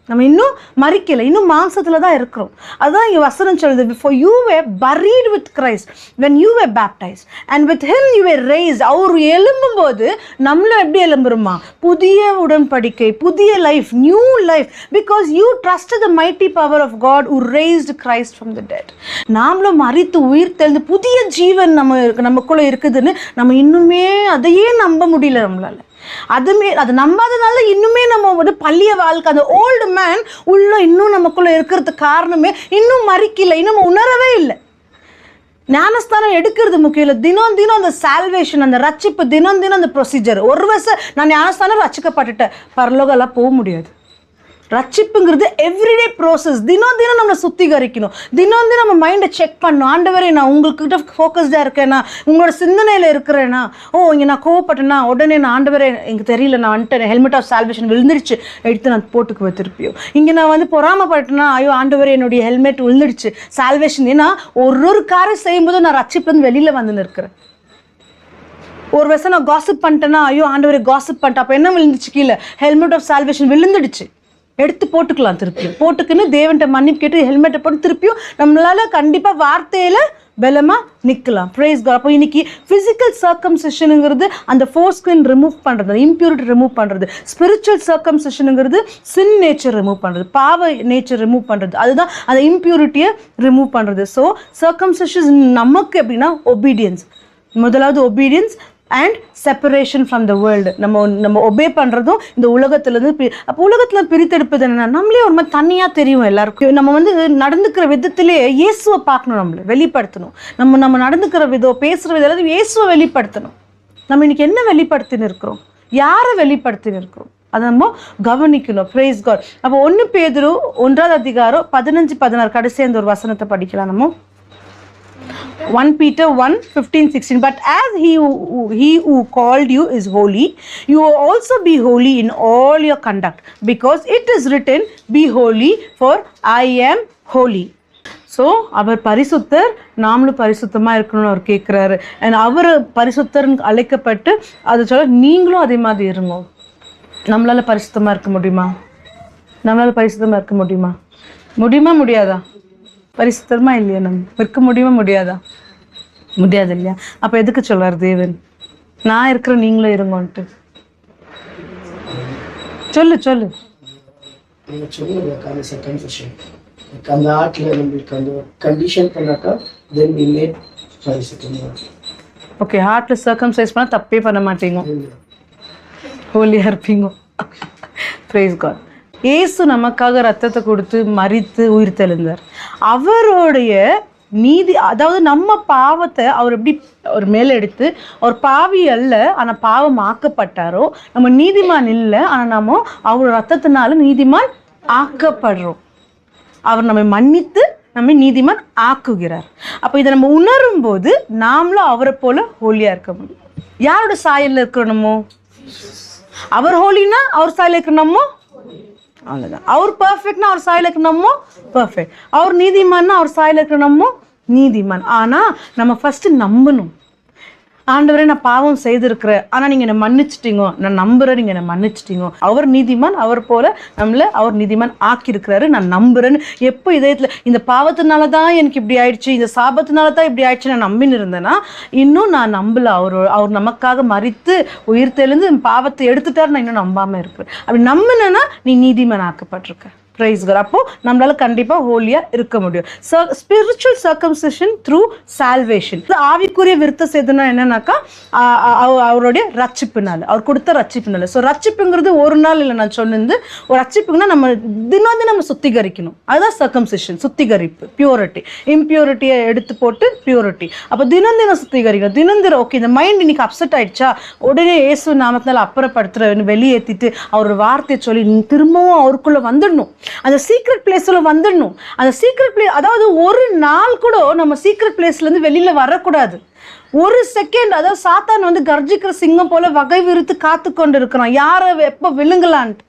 நம்ம இன்னும் மறிக்கலை, இன்னும் மாம்சத்தில் தான் இருக்கிறோம். அதுதான் இங்கே வசனம் சொல்லுது, for you were buried with Christ when you were baptized and with him you were raised. அவர் எழும்பும் போது நம்மள எப்படி எழும்புறோமா? புதிய உடன்படிக்கை, புதிய life, new life, because you trusted the mighty power of God who raised Christ from the dead. நாமளும் மரித்து உயிர் தெழுந்து புதிய ஜீவன் நமக்குள்ள இருக்குதுன்னு நம்ம இன்னுமே அதையே நம்ப முடியல நம்மளால. அது நம்பாதனால இன்னுமே நம்ம வந்து பள்ளிய வாழ்க்கை, அந்த ஓல்டு மேன் உள்ள இன்னும் நமக்குள்ள இருக்கிறதுக்கு காரணமே இன்னும் மறிக்கல, இன்னும் உணரவே இல்லை. ஞானஸ்தானம் எடுக்கிறது முக்கியம் இல்லை. தினம் தினம் அந்த சால்வேஷன், அந்த ரட்சிப்பு, தினம் தினம் அந்த ப்ரொசீஜர். ஒரு வருஷம் நான் ஞானஸ்தானம் ரட்சிக்கப்பட்டுட்டேன், பரலோகம்லாம் போக முடியாது. ரட்சிப்புங்கிறது எவ்ரிடே ப்ரோசஸ். தினம் தினம் நம்மளை சுத்திகரிக்கணும், தினம் தினம் நம்ம மைண்டை செக் பண்ணணும். ஆண்டவரே நான் உங்கள்கிட்ட ஃபோக்கஸ்டாக இருக்கேன்னா, உங்களோட சிந்தனையில் இருக்கிறேன்னா, இங்கே நான் கோவப்பட்டேன்னா உடனே நான் ஆண்டவரே எனக்கு தெரியல, நான் வந்துட்டு ஹெல்மெட் ஆஃப் சால்வேஷன் விழுந்துடுச்சு, எடுத்து நான் போட்டுக்குவேன் திருப்பியும். இங்கே நான் வந்து பொறாமப்பட்டேன்னா, ஐயோ ஆண்டவரே என்னுடைய ஹெல்மெட் விழுந்துடுச்சு, சால்வேஷன். ஏன்னா ஒரு காரியம் செய்யும்போது நான் ரட்சிப்புலேருந்து வெளியில் வந்து இருக்கிறேன். ஒரு வருஷம் நான் காசிப் பண்ணிட்டேன்னா, ஐயோ ஆண்டவரே காசிப் பண்ணிட்டேன், அப்போ என்ன விழுந்துச்சு? கீழே ஹெல்மெட் ஆஃப் சால்வேஷன் விழுந்துடுச்சு, எடுத்து போட்டுக்கலாம். திருப்பியும் போட்டுக்குன்னு தேவன்கிட்ட மன்னிப்பு கேட்டு ஹெல்மெட்டை போட்டு திருப்பியும் நம்மளால கண்டிப்பாக வார்த்தையில் பலமாக நிற்கலாம். Praise God. அப்போ இன்னைக்கு ஃபிசிக்கல் சர்க்கம்சிஷனுங்கிறது அந்த ஃபோர்ஸ்கின் ரிமூவ் பண்ணுறது, இம்பியூரிட்டி ரிமூவ் பண்ணுறது. ஸ்பிரிச்சுவல் சர்க்கம்சிஷனுங்கிறது சின் நேச்சர் ரிமூவ் பண்ணுறது, பாவ நேச்சர் ரிமூவ் பண்ணுறது. அதுதான் அந்த இம்பியூரிட்டியை ரிமூவ் பண்ணுறது. ஸோ சர்க்கம்சிஷன் நமக்கு எப்படின்னா ஒபீடியன்ஸ். முதலாவது obedience and separation from the world. நம்ம ஒபே பண்ணுறதும் இந்த உலகத்துலேருந்து. அப்போ உலகத்தில் பிரித்தெடுப்பது என்னென்னா, நம்மளே ஒரு மாதிரி தனியாக தெரியும் எல்லாருக்கும். நம்ம வந்து நடந்துக்கிற விதத்திலே இயேசுவை பார்க்கணும், நம்மளை வெளிப்படுத்தணும். நம்ம நடந்துக்கிற விதம், பேசுகிற விதம் எல்லாத்தையும் இயேசுவை வெளிப்படுத்தணும். நம்ம இன்னைக்கு என்ன வெளிப்படுத்தின்னு இருக்கிறோம்? யாரை வெளிப்படுத்தின்னு இருக்கிறோம்? அதை நம்ம கவனிக்கணும். Praise God. அப்போ 1 பேதுரு 1ஆம் அதிகாரம் 15-16 கடைசி அந்த ஒரு வசனத்தை படிக்கலாம் நம்ம. 1 Peter 1:15-16. But as he who called you is holy, you will also be holy in all your conduct, because it is written, be holy, for I am holy. So அவர் பரிசுத்தர், நாமளும் பரிசுத்தமாக இருக்கணும்னு அவர் கேட்குறாரு. அண்ட் அவர் பரிசுத்தர்னு அழைக்கப்பட்டு அது சொல்ல நீங்களும் அதே மாதிரி இருங்க. நம்மளால் பரிசுத்தமாக இருக்க முடியுமா? நம்மளால் பரிசுத்தமாக இருக்க முடியுமா? முடியாதா? பரிசுத்தமா இல்லையா? நம்ம இருக்க முடியுமா? முடியாது இல்லையா? அப்போ எதுக்கு சொல்றார் தேவன், நான் இருக்கிற நீங்களும் இருங்கன்ட்டு? சொல்லு. அந்த ஆட்ல நம்மளுக்கு அந்த கண்டிஷன் பண்ணாக்கா then we made ஓகே. ஹார்ட்ல சர்க்கம்சைஸ் பண்ணா தப்பே பண்ண மாட்டீங்க, ஹோலியா இருப்பீங்க. Praise God. இயேசு நமக்காக ரத்தத்தை கொடுத்து மரித்து உயிர் தெழுந்தார். அவருடைய நீதி, அதாவது நம்ம பாவத்தை அவர் எப்படி அவர் மேலே எடுத்து, அவர் பாவி அல்ல ஆனால் பாவம் ஆக்கப்பட்டாரோ, நம்ம நீதிமான் இல்லை ஆனால் நம்ம அவர் ரத்தத்தினால நீதிமான் ஆக்கப்படுறோம். அவர் நம்மை மன்னித்து நம்மை நீதிமான் ஆக்குகிறார். அப்போ இதை நம்ம உணரும் போது நாமளும் அவரை போல ஹோலியா இருக்க முடியும். யாரோட சாயல்ல இருக்கிறோமோ, அவர் ஹோலினா அவர் சாயல்ல இருக்கிறோமோ, அவ்வளோதான். அவர் பர்ஃபெக்ட்னா அவர் சாயல் இருக்கணுமோ பர்ஃபெக்ட், அவர் நீதிமான்னா அவர் சாயல் இருக்கணுமோ நீதிமான். ஆனால் நம்ம ஃபஸ்ட்டு நம்பணும். ஆண்டவரே நான் பாவம் செய்திருக்கிறேன், ஆனா நீங்க என்னை மன்னிச்சிட்டீங்க, நான் நம்புறேன், நீங்க என்னை மன்னிச்சிட்டீங்க, அவர் நீதிமான், அவர் போல அவர் நீதிமான் ஆக்கி இருக்கிறாரு, நான் நம்புறேன்னு எப்போ இதயத்துல இந்த பாவத்தினாலதான் எனக்கு இப்படி ஆயிடுச்சு, இந்த சாபத்தினாலதான் இப்படி ஆயிடுச்சு நான் நம்பின்னு இருந்தேன்னா இன்னும் நான் நம்பல. அவர் நமக்காக மரித்து உயிர் தெளிந்து பாவத்தை எடுத்துட்டாரு, நான் இன்னும் நம்பாம இருக்கிறேன். அப்படி நம்பினா நீ நீதிமான் ஆக்கப்பட்டிருக்க. Price God. அப்போ நம்மளால கண்டிப்பா ஹோலியா இருக்க முடியும். Spiritual circumcision through salvation. ஆவிக்குரிய விருத்த சேதனம் என்னன்னாக்கா அவருடைய ரட்சிப்புனால, அவர் கொடுத்த ரட்சிப்புனால. ஸோ ரட்சிப்புங்கிறது ஒரு நாள் இல்லை, நான் சொன்னது ஒரு ரட்சிப்புங்கன்னா நம்ம தினம் நம்ம சுத்திகரிக்கணும். அதுதான் சர்க்கம்சிஷன், சுத்திகரிப்பு, பியூரிட்டி. இம்பியூரிட்டியை எடுத்து போட்டு பியூரிட்டி. அப்போ தினம் சுத்திகரிக்கணும். தினம் ஓகே இந்த மைண்ட் இன்னைக்கு அப்செட் ஆயிடுச்சா, உடனே இயேசு நாமத்தினால அப்புறப்படுத்துற வெளியேற்றிட்டு அவர் வார்த்தையை சொல்லி திரும்பவும் அவருக்குள்ள வந்துடணும். அந்த சீக்ரெட் பிளேஸ்ல வந்துடணும். அந்த சீக்ரெட் பிளேஸ், அதாவது ஒரு நாள் கூட நம்ம சீக்ரெட் பிளேஸ்ல இருந்து வெளியில வரக்கூடாது. ஒரு செகண்ட், அதாவது சாத்தான் வந்து கர்ஜிக்கிற சிங்கம் போல வகை விரித்து காத்து கொண்டு இருக்கிறான், யாரை எப்போ விழுங்கலான்ட்டு.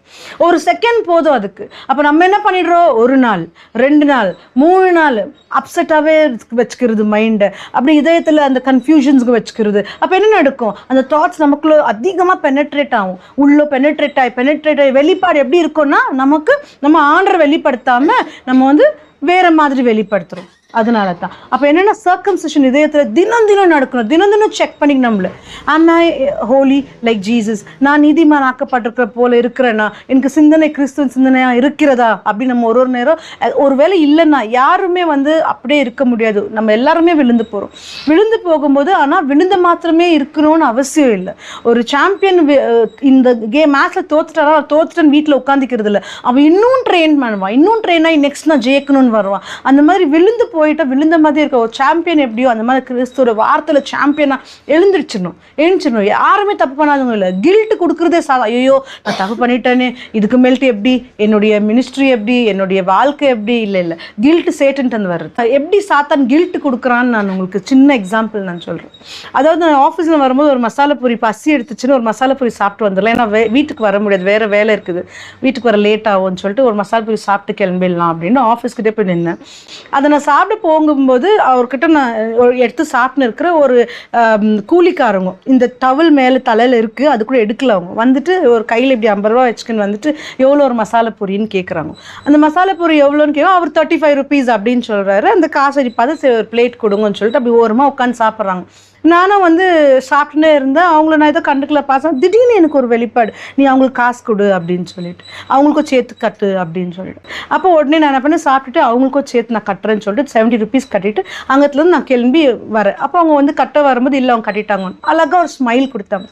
ஒரு செகண்ட் போதும் அதுக்கு. அப்போ நம்ம என்ன பண்ணிடுறோம், ஒரு நாள், 2 நாள், 3 நாள் அப்செட்டாகவே வச்சுக்கிறது மைண்டை, அப்படி இதயத்தில் அந்த கன்ஃபியூஷன்ஸுக்கு வச்சுக்கிறது. அப்போ என்ன நடக்கும், அந்த தாட்ஸ் நமக்குள்ள அதிகமாக பெனட்ரேட் ஆகும். உள்ளே பெனட்ரேட் ஆகி வெளிப்பாடு எப்படி இருக்கும்னா நமக்கு நம்ம ஆண்டரை வெளிப்படுத்தாமல் நம்ம வந்து வேற மாதிரி வெளிப்படுத்துகிறோம். அதனால தான் அப்போ என்னென்னா சர்க்கம்சிஷன் இதயத்தில் தினம் நடக்கணும். தினம் செக் பண்ணிக்கணும் நம்மள. ஆனா ஹோலி லைக் ஜீசஸ், நான் நீதிமான் ஆக்கப்பட்டிருக்கிற போல இருக்கிறேன்னா, எனக்கு சிந்தனை கிறிஸ்துவ சிந்தனையாக இருக்கிறதா அப்படின்னு நம்ம ஒரு நேரம் ஒரு வேளை இல்லைன்னா யாருமே வந்து அப்படியே இருக்க முடியாது. நம்ம எல்லாருமே விழுந்து போகிறோம். விழுந்து போகும்போது ஆனால் விழுந்த மாத்திரமே இருக்கணும்னு அவசியம் இல்லை. ஒரு சாம்பியன் இந்த மேட்ச்சில் தோத்துட்டான்னு வீட்டில் உட்காந்துக்கிறது இல்லை. அவன் இன்னும் ட்ரெயின் பண்ணுவான், இன்னும் ட்ரெயின் ஆகி நெக்ஸ்ட் நான் ஜெயிக்கணும்னு வருவான். அந்த மாதிரி விழுந்து போயிட்டா விழுந்த மாதிரி இருக்க ஒரு சாம்பியன் எப்படியோ அந்த மாதிரி கிறிஸ்துவோட வார்த்தையில சாம்பியனா எழுந்திருச்சிடணும். யாருமே தப்பு பண்ணாதவங்க இல்லை. கில்ட் கொடுக்குறதே ஐயோ நான் தப்பு பண்ணிட்டேனே, இதுக்கு மேல்ட்டு எப்படி என்னுடைய மினிஸ்ட்ரி, எப்படி என்னுடைய வாழ்க்கை, எப்படி இல்லை கில்ட் சேட்டன் வருது. எப்படி சாத்தான் கில்ட் கொடுக்குறான்னு நான் உங்களுக்கு சின்ன எக்ஸாம்பிள் நான் சொல்றேன். அதாவது நான் ஆஃபீஸில் வரும்போது ஒரு மசாலா பூரி பசி எடுத்துச்சுன்னு ஒரு மசாலா பூரி சாப்பிட்டு வந்துடலாம். ஏன்னா வீட்டுக்கு வர முடியாது, வேற வேலை இருக்குது, வீட்டுக்கு வர லேட் ஆகும்னு சொல்லிட்டு ஒரு மசாலா பூரி சாப்பிட்டு கிளம்பிடலாம் அப்படின்னு ஆஃபீஸ்கிட்டே போய் நின்னேன். அதை நான் சாப்பிட்டு போகும்போது அவர்கிட்ட நான் எடுத்து சாப்பிட்டு இருக்கிற ஒரு கூலிக்காரங்க இந்த டவல் மேலே தலையில் இருக்குது, அது கூட எடுக்கல. அவங்க வந்துட்டு ஒரு கையில் இப்படி 50 ரூபா வச்சுக்கின்னு வந்துட்டு எவ்வளோ ஒரு மசாலா பூரின்னு கேட்குறாங்க. அந்த மசாலா பூரி எவ்வளோன்னு கேட்கும். அவர் 35 rupees அப்படின்னு சொல்கிறாரு. அந்த காசை பார்த்து ஒரு பிளேட் கொடுங்கன்னு சொல்லிட்டு அப்படி ஓரமாக உட்காந்து சாப்பிட்றாங்க. நானும் வந்து சாப்பிட்டுனே இருந்தேன். அவங்கள நான் ஏதோ கண்டுக்கல பார்த்தேன். திடீர்னு எனக்கு ஒரு வெளிப்பாடு, நீ அவங்களுக்கு காசு கொடு அப்படின்னு சொல்லிட்டு, அவங்களுக்கும் சேர்த்து கட்டு அப்படின்னு சொல்லிட்டு. அப்போ உடனே நான் என்ன பண்ணேன், சாப்பிட்டுட்டு அவங்களுக்கும் சேர்த்து நான் கட்டுறேன்னு சொல்லிட்டு 70 rupees கட்டிட்டு அங்கத்துலேருந்து நான் கிளம்பி வரேன். அப்போ அவங்க வந்து கட்ட வரும்போது இல்லை அவங்க கட்டிட்டாங்க. அழகாக ஒரு ஸ்மைல் கொடுத்தாங்க,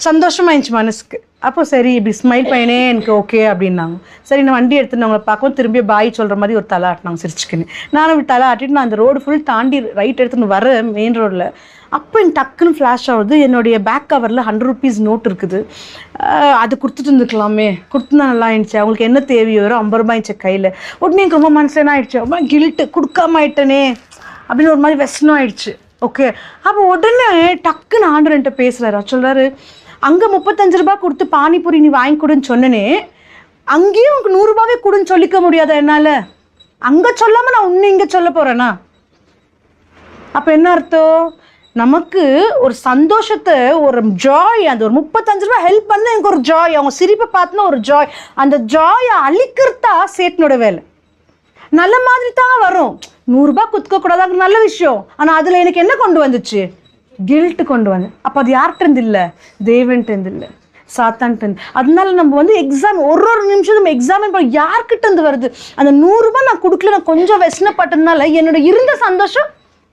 சந்தோஷமாயிடுச்சு மனசுக்கு. அப்போ சரி இப்படி ஸ்மைல் பையனே எனக்கு ஓகே அப்படின்னாங்க. சரி நான் வண்டி எடுத்துன்னு அவங்களை பார்க்கவும் திரும்பி பாய் சொல்கிற மாதிரி ஒரு தலை ஆட்டினாங்க சிரிச்சுக்குன்னு. நானும் இப்படி தலை ஆட்டிட்டு நான் அந்த ரோடு ஃபுல் தாண்டி ரைட் எடுத்துன்னு வர மெயின் ரோடில். அப்போ எனக்கு டக்குன்னு ஃப்ளாஷ் ஆகுது, என்னுடைய பேக் கவரில் 100 rupees நோட் இருக்குது. அது கொடுத்துட்டு இருந்துக்கலாமே, கொடுத்துருந்தா நல்லா ஆயிடுச்சு. அவங்களுக்கு என்ன தேவையோ 50 ரூபாய் ஆயிடுச்சு கையில். உடனே எனக்கு ரொம்ப மனசு என்ன ஆயிடுச்சு, ரொம்ப கில்ட்டு, கொடுக்காம ஆயிட்டனே அப்படின்னு ஒரு மாதிரி வெஸ்டனும் ஆயிடுச்சு. ஓகே, அப்போ உடனே டக்குன்னு ஆண்டவர்கிட்ட பேசுகிறாரு. சொல்கிறாரு, அங்கே 35 ரூபாய் கொடுத்து பானிபூரி நீ வாங்கி கொடுன்னு சொன்னனே, அங்கேயும் உனக்கு 100 ரூபாவே கொடுன்னு சொல்லிக்க முடியாதா என்னால்? அங்கே சொல்லாமல் நான் இன்னும் இங்கே சொல்ல போகிறேன்னா அப்போ என்ன அர்த்தம்? நமக்கு ஒரு சந்தோஷத்தை, ஒரு ஜாய், அந்த ஒரு 35 ரூபாய் ஹெல்ப் பண்ண எனக்கு ஒரு ஜாய், அவங்க சிரிப்பை பார்த்துனா ஒரு ஜாய், அந்த ஜாயை அழிக்கிறதா சேட்டனோட வேலை. நல்ல மாதிரி தான் வரும், 100 ரூபாய் குத்துக்கக்கூடாது, நல்ல விஷயம். ஆனால் அதில் எனக்கு என்ன கொண்டு வந்துச்சு, கில்ட்டு கொண்டு வந்தேன். அப்போ அது யார்கிட்ட இல்லை, தேவன்கிட்ட இல்லை, சாத்தான்ட்டு. அதனால நம்ம வந்து எக்ஸாம் ஒரு நிமிஷம் நம்ம எக்ஸாமின் பண்ண யார்கிட்ட இருந்து வருது. அந்த 100 ரூபாய் நான் கொடுக்கல, நான் கொஞ்சம் வெசனப்பட்டதுனால என்னோட இருந்த சந்தோஷம்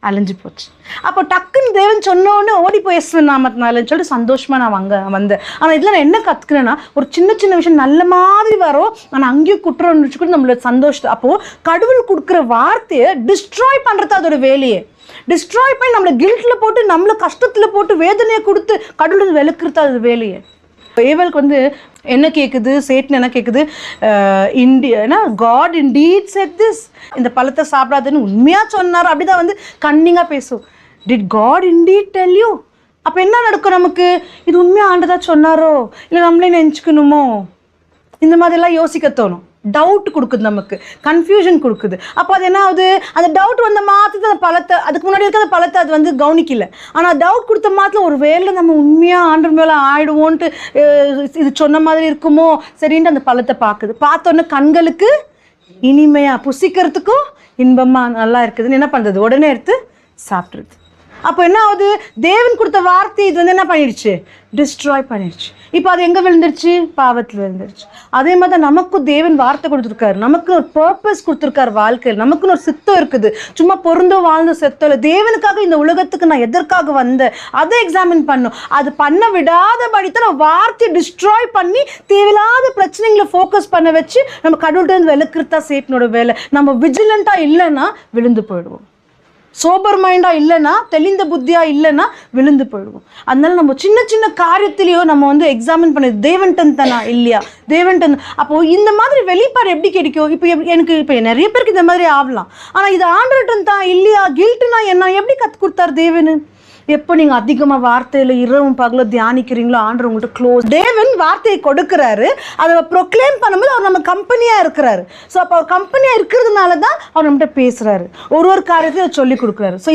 அழிஞ்சு போச்சு. அப்போ டக்குன்னு தேவன் சொன்னோன்னு ஓடி போய் நாமத்தினாலன்னு சொல்லிட்டு சந்தோஷமா நான் வந்தேன். ஆனால் இதில் நான் என்ன கற்றுக்கிறேன்னா, ஒரு சின்ன சின்ன விஷயம் நல்ல மாதிரி வரும், ஆனால் அங்கேயும் குற்றம் வச்சுக்கிட்டு நம்மளோட சந்தோஷத்தை. அப்போது கடவுள் கொடுக்குற வார்த்தையை டிஸ்ட்ராய் பண்ணுறது அதோட வேலையே. டிஸ்ட்ராய் பண்ணி நம்மளை கில்ட்டில் போட்டு, நம்மளை கஷ்டத்தில் போட்டு, வேதனையை கொடுத்து கடவுள் வெளுக்கிறது அது வேலையே. ஏவலுக்கு வந்து என்ன கேட்குது, சேட்டன் என்ன கேட்குது, இந்தியா காட் இன்டீட் செட் திஸ், இந்த பழத்தை சாப்பிடாதுன்னு உண்மையாக சொன்னார். அப்படிதான் வந்து கன்னிங்காக பேசும். Did God indeed tell you? அப்போ என்ன நடக்கும் நமக்கு, இது உண்மையாக ஆண்டதா சொன்னாரோ இல்லை நம்மளே நினச்சிக்கணுமோ, இந்த மாதிரிலாம் யோசிக்க தோணும். டவுட் கொடுக்குது, நமக்கு கன்ஃபியூஷன் கொடுக்குது. அப்போ அது என்ன ஆகுது, அந்த டவுட் வந்த மாத்திரத்தை அந்த பழத்தை, அதுக்கு முன்னாடி இருக்கிற பழத்தை அது வந்து கவனிக்கல. ஆனால் டவுட் கொடுத்த மாத்திரம் ஒரு வேளை நம்ம உண்மையாக ஆண்டவர் மேலே ஆயிடுவோன்ட்டு, இது சொன்ன மாதிரி இருக்குமோ சரின்ட்டு அந்த பழத்தை பார்க்குது. பார்த்தோன்னே கண்களுக்கு இனிமையா, புசிக்கிறதுக்கும் இன்பமா நல்லா இருக்குதுன்னு என்ன பண்ணுறது, உடனே எடுத்து சாப்பிட்றது. அப்போ என்ன ஆகுது, தேவன் கொடுத்த வார்த்தை இது வந்து என்ன பண்ணிடுச்சு, டிஸ்ட்ராய் பண்ணிடுச்சு. இப்போ அது எங்கே விழுந்துருச்சு, பாவத்தில் விழுந்துருச்சு. அதே மாதிரி தான் நமக்கும் தேவன் வார்த்தை கொடுத்துருக்காரு, நமக்கு ஒரு பர்பஸ் கொடுத்துருக்காரு வாழ்க்கையில், நமக்குன்னு ஒரு சித்தம் இருக்குது. சும்மா பொருந்தோ வாழ்ந்த சித்தம் இல்லை. தேவனுக்காக இந்த உலகத்துக்கு நான் எதற்காக வந்தேன் அதை எக்ஸாமின் பண்ணும். அது பண்ண விடாதபடித்தான் வார்த்தையை டிஸ்ட்ராய் பண்ணி தேவையில்லாத பிரச்சனைகளை ஃபோக்கஸ் பண்ண வச்சு நம்ம கடவுள்கிட்ட விளக்குறதா சேட்டனோட வேலை. நம்ம விஜிலண்ட்டாக இல்லைன்னா விழுந்து போயிடுவோம். சோபர் மைண்டாக இல்லைன்னா, தெளிந்த புத்தியாக இல்லைன்னா விழுந்து போயிடுவோம். அதனால நம்ம சின்ன சின்ன காரியத்திலையோ நம்ம வந்து எக்ஸாமின் பண்ணது தேவன்டன் தானா இல்லையா, தேவன்டன். அப்போது இந்த மாதிரி வெளிப்பாடு எப்படி கிடைக்கும்? இப்போ நிறைய பேருக்கு இந்த மாதிரி ஆகலாம். ஆனால் இது ஆண்டவர்டன் தான் இல்லையா, கில்ட்டுனா என்ன, எப்படி கற்றுக் கொடுத்தார் தேவனு? எப்போ நீங்கள் அதிகமாக வார்த்தையில் இரவும் பகலும் தியானிக்கிறீங்களோ ஆண்டவர் உங்கள்கிட்ட க்ளோஸ். தேவன் வார்த்தையை கொடுக்குறாரு, அதை ப்ரொக்ளைம் பண்ணும்போது அவர் நம்ம கம்பெனியாக இருக்கிறாரு. ஸோ அப்போ அவர் கம்பெனியாக இருக்கிறதுனால தான் அவர் நம்மகிட்ட பேசுகிறாரு, ஒரு காரியத்தையும் சொல்லி கொடுக்குறாரு. ஸோ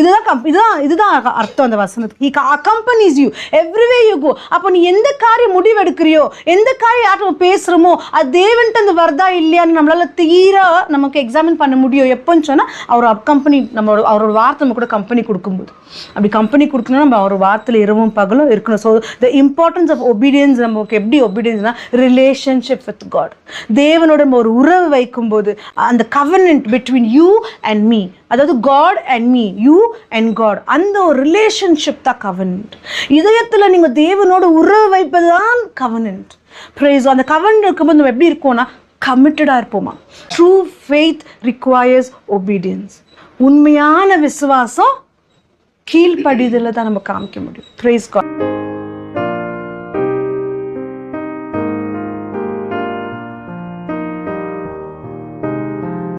இதுதான் அர்த்தம் அந்த வசனத்துக்கு. He accompanies you everywhere you go. அப்போ நீ எந்த காரியம் முடிவெடுக்கிறியோ, எந்த காரியம் யார்ட்ட நம்ம பேசுகிறோமோ அது தேவன்ட்டு அந்த வருதா இல்லையான்னு நம்மளால் தீராக நமக்கு எக்ஸாமின் பண்ண முடியும். எப்போன்னு சொன்னால் அவர் கம்பெனி, அவரோட வார்த்தை நம்ம கூட கம்பெனி கொடுக்கும்போது. அப்படி கம்பெனி கொடுக்கணும், நம்ம அவர் வார்த்தையில் இரவும் பகலும் இருக்கணும். So the importance of obedience, நமக்கு எப்படி ஒபீடியன்ஸ்னா ரிலேஷன்ஷிப் வித் காட். தேவனோட நம்ம ஒரு உறவு வைக்கும்போது அந்த covenant between you and me, அதாவது God and me, you and God, அந்த ஒரு ரிலேஷன்ஷிப் தான் கவர்னன்ட். இதயத்தில் நீங்கள் தேவனோட உறவு வைப்பது தான் கவர்னன்ட். ப்ரைஸ். அந்த கவர்னன்ட் இருக்கும்போது நம்ம எப்படி இருக்கோம்னா கமிட்டடாக இருப்போமா. True faith requires obedience. உண்மையான விசுவாசம் கீழ்ப்படிதல தான் நம்ம காமிக்க முடியும். Praise God.